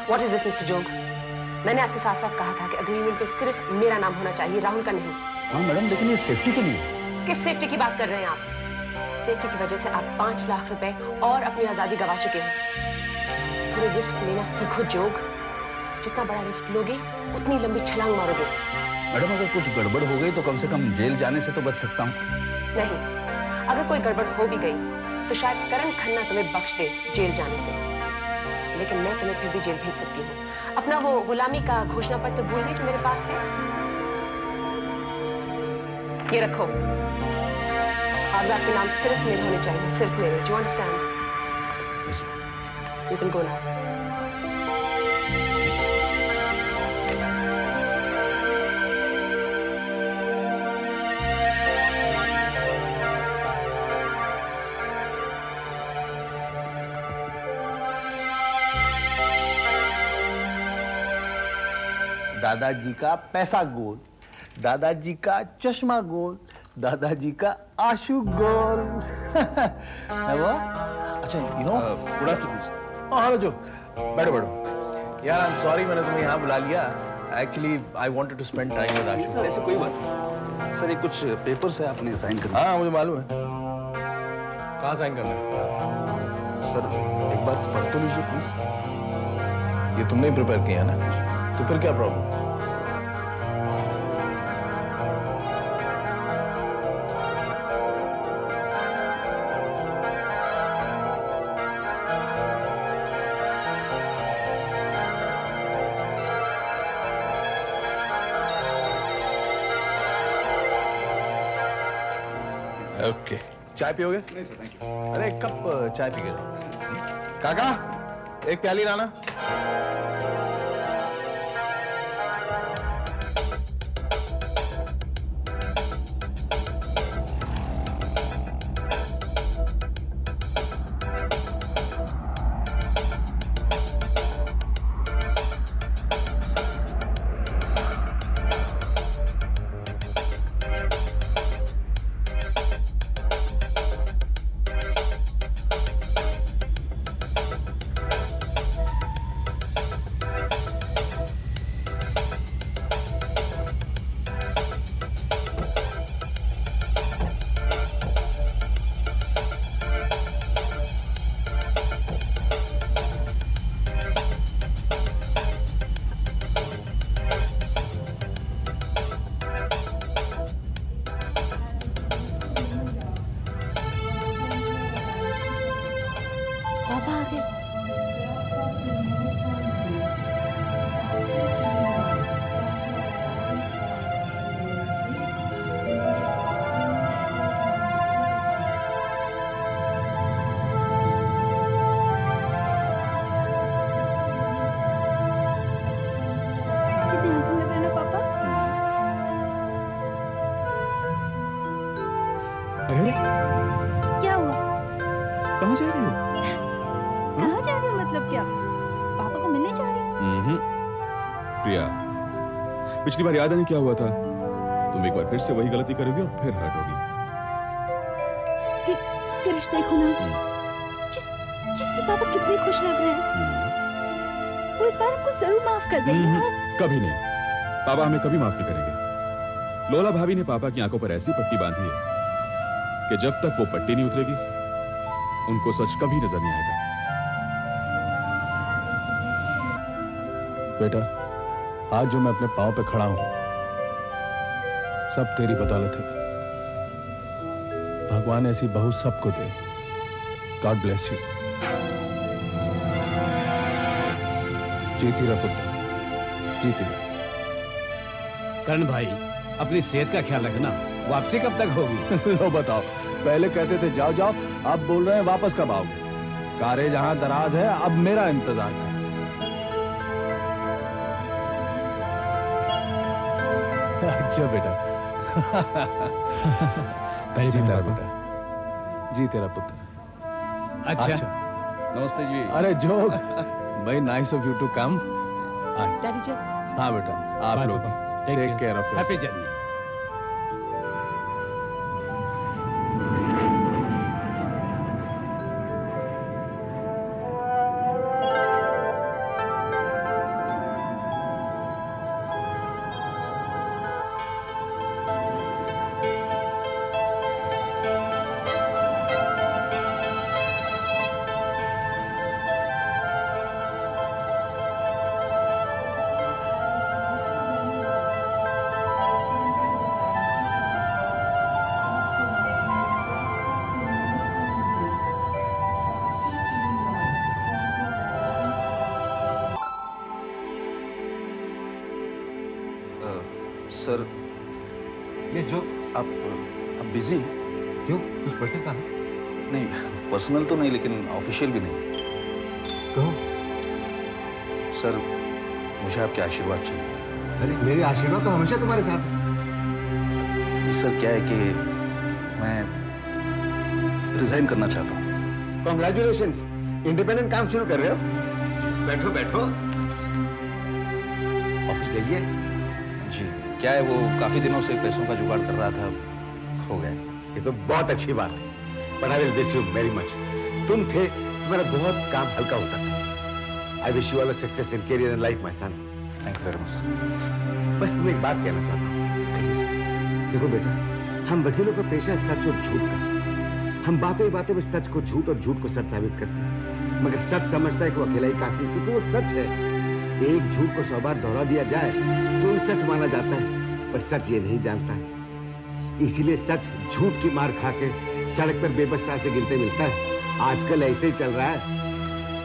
What is this, Mr. जोग? मैंने आपसे साफ साफ कहा था कि अग्रीमेंट पे सिर्फ मेरा नाम होना चाहिए, राहुल का नहीं। हाँ मैडम, लेकिन ये सेफ्टी के लिए। किस सेफ्टी की बात कर रहे हैं आप? सेफ्टी की वजह से आप 5 लाख रुपए और अपनी आजादी गवा चुके हो। थोड़े रिस्क लेना सीखो जोग। जितना बड़ा रिस्क लोगे उतनी लंबी छलांग मारोगे। मैडम, अगर कुछ गड़बड़ हो गई तो कम से कम जेल जाने से तो बच सकता हूँ। नहीं, अगर कोई गड़बड़ हो भी गई तो शायद करण खन्ना तुम्हें बख्श दे जेल जाने से, लेकिन मैं तुम्हें फिर भी जेल भेज सकती हूँ। अपना वो गुलामी का घोषणा पत्र भूल गई जो मेरे पास है? ये रखो। कागजात के नाम सिर्फ मेरे होने चाहिए, सिर्फ मेरे। Do you understand? You can go now. दादाजी का पैसा गोल, दादाजी का चश्मा गोल, दादाजी का आशु गोल। है वो? अच्छा, you know, good afternoon sir. Hello जो, बैठो बैठो। यार, आई एम सॉरी मैंने तुम्हें यहाँ बुला लिया। Actually I wanted to spend time with Ashu. Sir ऐसे कोई बात नहीं सर, ये कुछ पेपर्स है, आपने साइन करना। हाँ, मुझे मालूम है। कहाँ साइन करना है? सर एक बार पढ़ तो लीजिए प्लीज। ये तुमने ही प्रिपेयर किया ना, तो फिर क्या प्रॉब्लम? ओके, चाय पियोगे? नहीं सर, थैंक यू। अरे एक कप चाय पी के जाओ। काका, एक प्याली लाना। अरे क्या हुआ? कहाँ जा रही हो? कहाँ जा रही हो मतलब क्या? पापा को मिलने जा रही हो? प्रिया, पिछली बार याद है ना क्या हुआ था? तुम एक बार फिर से वही गलती करोगी और फिर हटोगी। कृष्ण देखो ना, जिससे पापा कितने खुश लग रहे हैं, वो इस बार हमको जरूर माफ कर देंगे यार। कभी नहीं, पापा हमें कभी माफ नहीं करेंगे। लोला भाभी ने पापा की आंखों पर ऐसी पट्टी बांधी है कि जब तक वो पट्टी नहीं उतरेगी उनको सच कभी नजर नहीं आएगा। बेटा, आज जो मैं अपने पांव पे खड़ा हूं, सब तेरी बदौलत है। भगवान ऐसी बहू सबको दे। God bless you. जीती रह पुत्र, जीती रह। करण भाई, अपनी सेहत का ख्याल रखना। वापसी कब तक होगी? लो बताओ, पहले कहते थे जाओ जाओ, अब बोल रहे हैं वापस कब आओगे? कारे जहां दराज है, अब मेरा इंतजार कर। अच्छा बेटा। जी तेरा बेटा, जी तेरा पुत्र। अच्छा। नमस्ते जी। अरे Jog, very nice of you to come. Daddy ji, हाँ बेटा, आप लोग take care of happy journey. Sir yes जो आप बिजी हैं? क्यों कुछ पर्सनल काम है? नहीं, पर्सनल तो नहीं लेकिन ऑफिशियल भी नहीं। कहो। सर मुझे आपके आशीर्वाद चाहिए। अरे मेरे आशीर्वाद तो हमेशा तुम्हारे साथ है। सर क्या है कि मैं रिजाइन करना चाहता हूँ। कॉन्ग्रेचुलेशंस, इंडिपेंडेंट काम शुरू कर रहे हो। बैठो बैठो। ऑफिस ले लिया? जी, क्या है वो काफी दिनों से पैसों का जुगाड़ कर रहा था, हो गया। ये तो बहुत अच्छी बात है। But I will miss you very much. तुम थे तो मेरा बहुत काम हल्का होता था। I wish you all a success in career and life, my son. Thank you very much. बस तुम्हें एक बात कहना चाहता हूँ। देखो बेटा, हम वकीलों का पेशा सच और झूठ का। हम बातों ही बातों में सच को झूठ और झूठ को सच साबित करते हैं। मगर सच समझता है कि वो अकेला ही काफी है, क्योंकि वो सच है। एक झूठ को 100 बार दोहरा दिया जाए तो वो सच माना जाता है, पर सच ये नहीं जानता है। इसीलिए सच झूठ की मार खा के सड़क पर बेबस सांसें से गिरते मिलता है। आजकल ऐसे ही चल रहा है।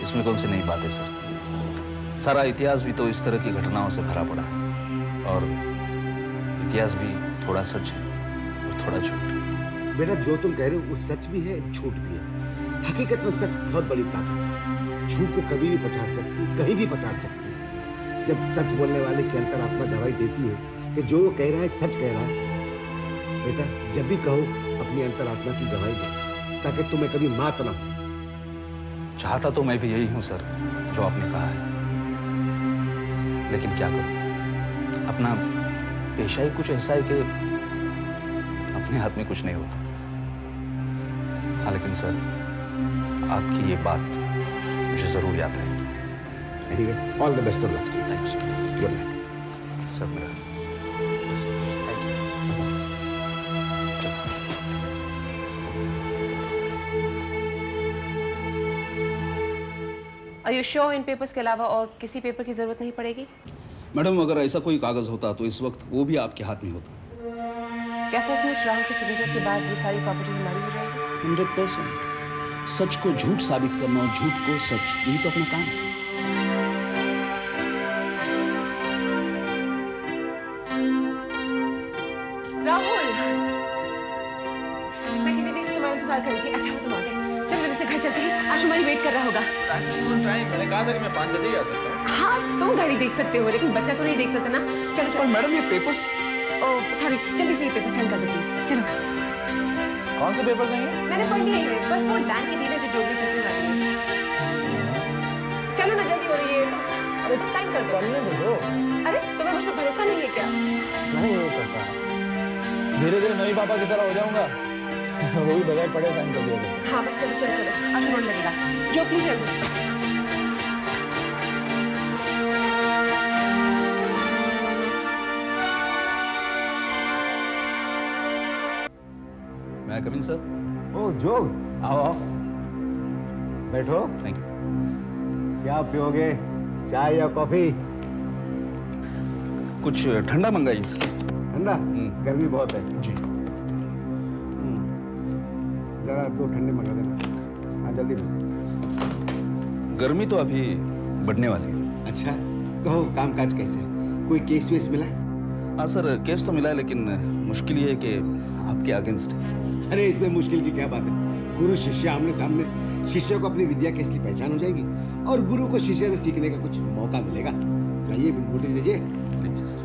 इसमें कौन सी नई बात है सर? सारा इतिहास भी तो इस तरह की घटनाओं से भरा पड़ा है, और इतिहास भी थोड़ा सच है और थोड़ा झूठ। बेटा जो तुम कह रहे हो वो सच भी है, झूठ भी है। हकीकत में सच बहुत बड़ी ताकत है। झूठ को कभी भी पछाड़ सकती है, कहीं भी पछाड़ सकती है। जब सच बोलने वाले की अंतरात्मा गवाही देती है कि जो वो कह रहा है सच कह रहा है। बेटा जब भी कहो अपनी अंतरात्मा की गवाही दो, ताकि तुम्हें कभी मात ना हो। चाहता तो मैं भी यही हूं सर, जो आपने कहा है, लेकिन क्या करूं? अपना पेशा ही कुछ ऐसा है कि अपने हाथ में कुछ नहीं होता। हाँ लेकिन सर, आपकी ये बात मुझे जरूर याद रहेगी। ठीक है, all the best of luck. Thank you sir. Good night. Sir मेरा बस, thank you. Are you sure in papers के अलावा और किसी पेपर की जरूरत नहीं पड़ेगी? मैडम अगर ऐसा कोई कागज होता तो इस वक्त वो भी आपके हाथ में होता। क्या सचमुच राहुल के सिग्नेचर के बाद ये सारी प्रॉपर्टी हमारी हो जाएगी? 100%। सच को झूठ साबित करना और झूठ को सच, यही तो अपना काम है। राहुल, मैं कितनी देर से तुम्हारा इंतजार कर रही थी। अच्छा तुम आ गए। चलो जल्दी से घर चलते हैं, आशु हमारी वेट कर रहा होगा। मैंने कहा था कि मैं 5 बजे ही आ सकता हूँ। हाँ तुम गाड़ी देख सकते हो, लेकिन बच्चा तो नहीं देख सकता ना। चलो चलो। मैडम ये पेपर्स ओह सॉरी, जल्दी से ये पेपर साइन कर दो प्लीज। चलो। कौन से पेपर देंगे? मैंने पढ़ लिए हैं, बस वो लैंड की डीलर जो जोड़ी पीपल वाली है। चलो ना, जल्दी हो रही है। अरे बस साइन कर दो। करने दो। अरे तुम्हें मुझ पर भरोसा नहीं है क्या? नहीं हो सकता। धीरे धीरे नई पापा की तरह हो जाऊंगा। वो भी बगैर पढ़े साइन कर दिया। हाँ बस चलो चलो चलो, आशु रोड लगेगा। जो प्लीज रखो। मैं कमिंग सर? ओ जोग, आओ आओ, बैठो। Thank you. क्या पियोगे, चाय या कॉफी? कुछ ठंडा मंगाइए सर। ठंडा? गर्मी बहुत है। जी। जरा 2 ठंडे मंगा देना। हाँ जल्दी में। गर्मी तो अभी बढ़ने वाली है। अच्छा कहो, कामकाज कैसे है? कोई केस वेस मिला? हाँ सर, केस तो मिला है, लेकिन मुश्किल ये है कि आपके अगेंस्ट है। अरे इसमें मुश्किल की क्या बात है? गुरु शिष्य आमने सामने, शिष्य को अपनी विद्या की असली पहचान हो जाएगी और गुरु को शिष्य से सीखने का कुछ मौका मिलेगा। आइए नोटिस दीजिए। लीजिए सर।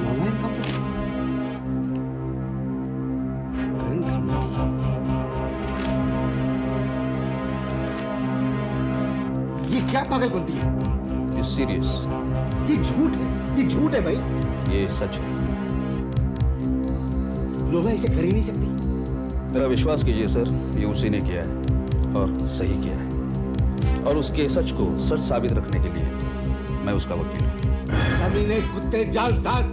ऑनलाइन कब? करण खन्ना की। ये क्या पागलपंती है? It's serious. ये झूठ है, ये झूठ है भाई। ये सच है। लोला इसे कर ही नहीं सकती। मेरा विश्वास कीजिए सर, ये उसी ने किया है और सही किया है, और उसके सच को सच साबित रखने के लिए मैं उसका वकील हूँ। कमीने, कुत्ते, जालसाज,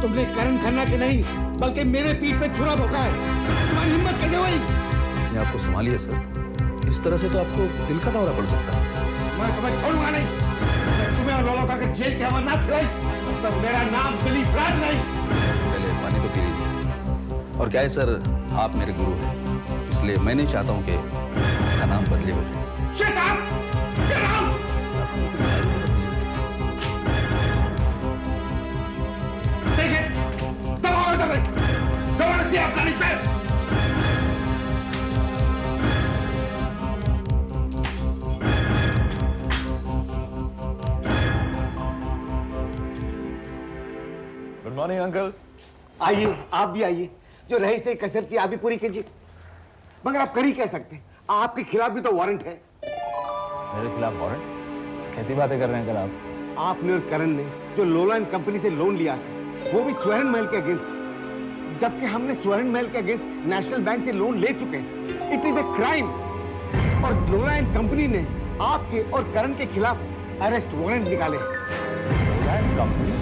तुमने करण खन्ना के नहीं बल्कि मेरे पीठ पे छुरा भोंका है। तुम्हारी हिम्मत कैसे हुई? अपने आपको संभालिए सर, इस तरह से तो आपको दिल का दौरा पड़ सकता है। मैं तुम्हें छोड़ूंगा नहीं। मैं तुम्हें और लोला का अगर जेल की हवा ना खिलाई तो मेरा नाम दिलीप राज नहीं। पहले पानी तो पी लीजिए। और क्या है सर, आप मेरे गुरु हैं, इसलिए मैं नहीं चाहता हूँ कि मेरा नाम बदले हो जाए। Shut up! Get out! Take it! दबाओ इधर! Don't want to see a bloody face! Good morning uncle. आइए, आप भी आइए। जो रही से कसर की आप भी पूरी कीजिए। मगर आप कर ही कह सकते हैं, आपके खिलाफ भी तो वारंट है। मेरे खिलाफ वारंट? कैसी बातें कर रहे हैं अंकल आप? आपने और करण ने जो लोला एंड कंपनी से लोन लिया था, वो भी स्वर्ण महल के अगेंस्ट, जबकि हमने स्वर्ण महल के अगेंस्ट नेशनल बैंक से लोन ले चुके हैं। It is a crime. और लोला एंड कंपनी ने आपके और करण के खिलाफ अरेस्ट वारंट निकाले। कंपनी?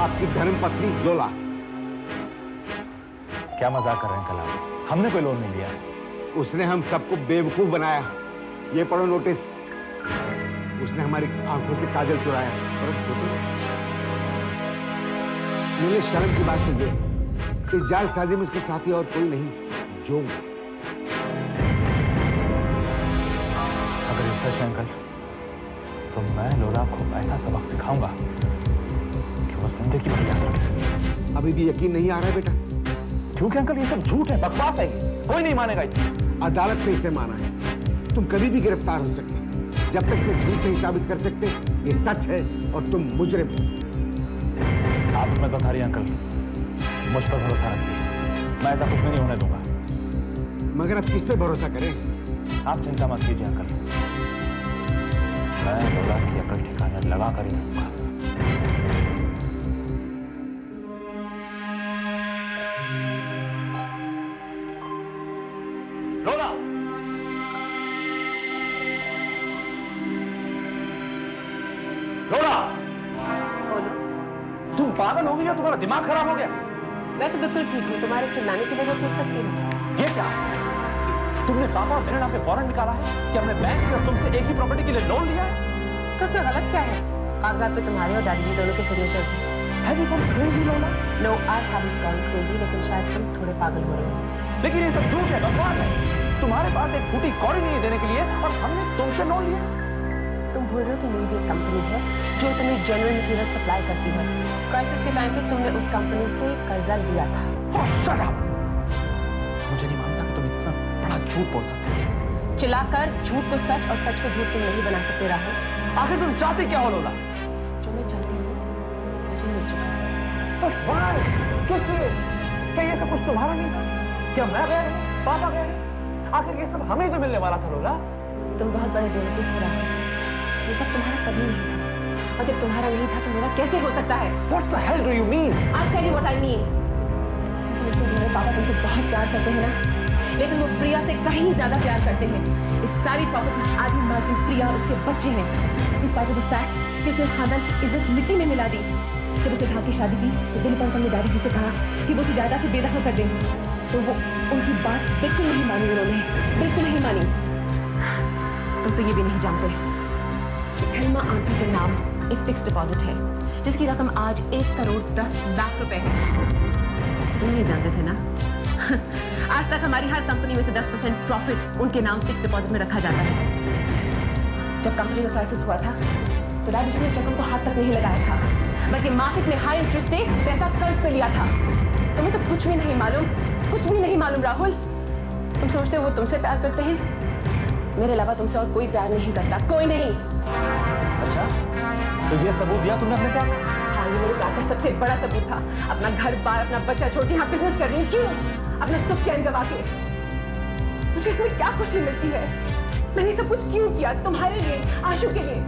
आपकी धर्मपत्नी लोला। क्या मजाक कर रहे हैं अंकल आप? हमने कोई लोन नहीं लिया। उसने हम सबको बेवकूफ बनाया। ये पढ़ो नोटिस। उसने हमारी आंखों से काजल चुराया और हम सोते रहे। मुझे शर्म की बात तो ये है, इस जालसाजी में उसके साथी और कोई नहीं, जो अगर ये सच है अंकल, तो मैं लोला को ऐसा सबक सिखाऊंगा कि वो जिंदगी भर याद रखे। अभी भी यकीन नहीं आ रहा है बेटा? क्योंकि अंकल ये सब झूठ है, बकवास है, कोई नहीं मानेगा इसे। अदालत ने इसे माना है। तुम कभी भी गिरफ्तार हो सकते, जब तक इसे झूठ नहीं साबित कर सकते। ये सच है और तुम मुजरिम हो। आप हिम्मत बता रही अंकल, मुझ पर भरोसा रखिए, मैं ऐसा कुछ भी नहीं होने दूंगा। मगर अब किस पे भरोसा करें? आप चिंता मत कीजिए अंकल, मैं लोला की अकल ठिकाने लगा कर ही रहूंगा। लोला! लोला! बोलो। तुम पागल हो गई हो? तुम्हारा दिमाग खराब हो गया? मैं तो बिल्कुल ठीक हूँ, तुम्हारे चिल्लाने की वजह पूछ सकती हूँ। ये क्या? तुमने पापा और मेरे नाम पे वारंट निकाला है कि हमने बैंक से और तुमसे एक ही प्रॉपर्टी के लिए लोन लिया है? तो उसमें गलत क्या है? कागजात पे तुम्हारे और दादी जी दोनों के सिग्नेचर्स हैं। Have you gone crazy, लोला? No, I haven't gone crazy, लेकिन शायद तुम थोड़े पागल हो रहे हो। लेकिन ये सब झूठ है, बकवास है। तुम्हारे पास एक फूटी कौड़ी नहीं है देने के लिए और हमने तुमसे लोन लिया। तुम भूल रहे हो कि मेरी भी एक कंपनी है जो तुम्हें जनरल मटेरियल सप्लाई करती है। क्राइसिस के टाइम पे तुमने उस कंपनी से कर्जा लिया था। Oh, shut up! मुझे नहीं मानता कि तुम इतना बड़ा झूठ बोल सकते हो। चिल्लाकर झूठ को सच और सच को झूठ तुम नहीं बना सकते राहुल। आखिर तुम चाहते क्या हो लोला? जो मैं चाहती हूँ मुझे मिल चुका है। But why? किस लिए? क्या ये सब कुछ तुम्हारा नहीं था? क्या मैं गया हूँ? पापा गए हैं? आखिर ये सब हमें तो मिलने वाला था लोला। तुम बहुत बड़े बेवकूफ हो रहे हो। ये सब तुम्हारा कभी नहीं था, और जब तुम्हारा नहीं था तो मेरा कैसे हो सकता है? What the hell do you mean? I'll tell you what I mean. समझते हो मेरे पापा तुमसे बहुत प्यार करते हैं ना, लेकिन वो प्रिया से कहीं ज्यादा प्यार करते हैं। इस सारी प्रॉपर्टी आधी मालकिन प्रिया और उसके बच्चे हैं। इस बात को फैक्ट कि उसने इस खानदान की इज्जत मिट्टी में मिला दी। जब उसने भाग की शादी की तो दिलीप अंकल ने दादी जी से कहा कि वो उसे जायदाद से बेदखल कर दें, तो वो उनकी बात बिल्कुल नहीं मानी। उन्होंने बिल्कुल नहीं मानी। तुम तो ये भी नहीं जानते कि हेल्मा आंटी के नाम एक फिक्स डिपॉजिट है जिसकी रकम आज 1,10,00,000 रुपए है। तुम नहीं जानते थे ना? आज तक हमारी हर कंपनी में से 10% प्रॉफिट उनके नाम फिक्स डिपॉजिट में रखा जाता है। जब कंपनी में क्राइसिस हुआ था तो डैडी जी ने इस रकम को हाथ तक नहीं लगाया था, बल्कि मार्केट में हाई इंटरेस्ट से पैसा कर्ज पे लिया था। तुम्हें तो कुछ भी नहीं मालूम, कुछ भी नहीं मालूम राहुल। तुम समझते हो वो तुमसे प्यार करते हैं? मेरे अलावा तुमसे और कोई प्यार नहीं करता, कोई नहीं। अच्छा, तो ये सबूत दिया तुमने अपने प्यार का? हाँ, ये मेरे प्यार का सबसे बड़ा सबूत था। अपना घर बार, अपना बच्चा छोड़ के यहाँ बिजनेस कर रही हूँ। क्यों? अपना सुख चैन गवा के। मुझे इसमें क्या खुशी मिलती है? मैंने सब कुछ क्यों किया? तुम्हारे लिए, आशु के लिए।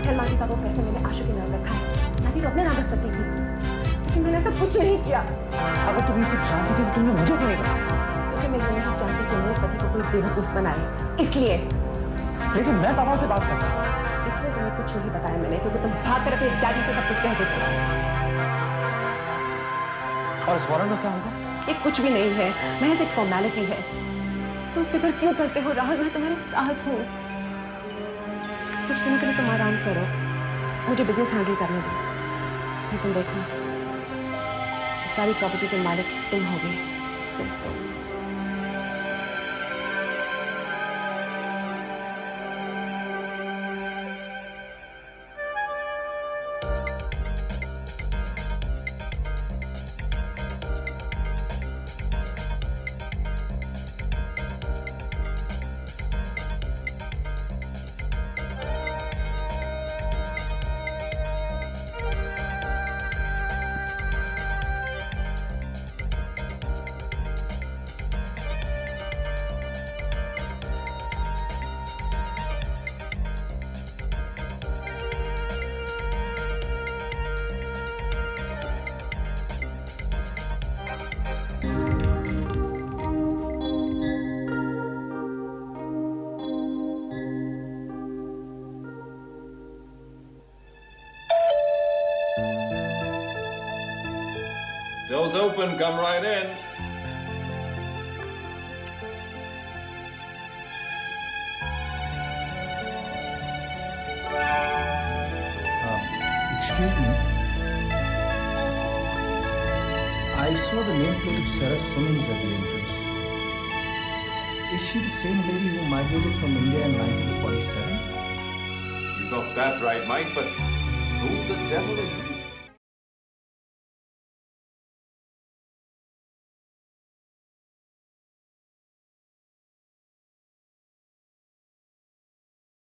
हेलमानी का वो पैसे मैंने आशु के नाम रखा है, मैं भी तो अपने नाम रख सकती थी, लेकिन मैंने सब कुछ नहीं किया। अगर तुम ये सब जानती थी तो तुमने मुझे क्यों नहीं बताया? क्योंकि मैं ये नहीं चाहती कि मेरे पति को कोई बेवकूफ बनाए, इसलिए। लेकिन मैं पापा से बात करता हूँ। इसलिए तुम्हें कुछ नहीं बताया मैंने, क्योंकि तुम भाग कर अपने डैडी से सब कुछ कह देते हो। और इस वारंट में क्या होगा? ये कुछ भी नहीं है, महज एक फॉर्मेलिटी है। तुम फिक्र क्यों करते हो राहुल? मैं तुम्हारे साथ हूँ। कुछ दिनों के लिए तुम आराम करो, मुझे बिजनेस हैंडल करने दो। फिर तुम देखो, सारी प्रॉपर्टी के मालिक तुम होगे, सिर्फ तुम। Doors open, come right in. Excuse me. I saw the nameplate of Sarah Simmons at the entrance. Is she the same lady who migrated from India in 1947? You got that right, Mike, but who the devil are you?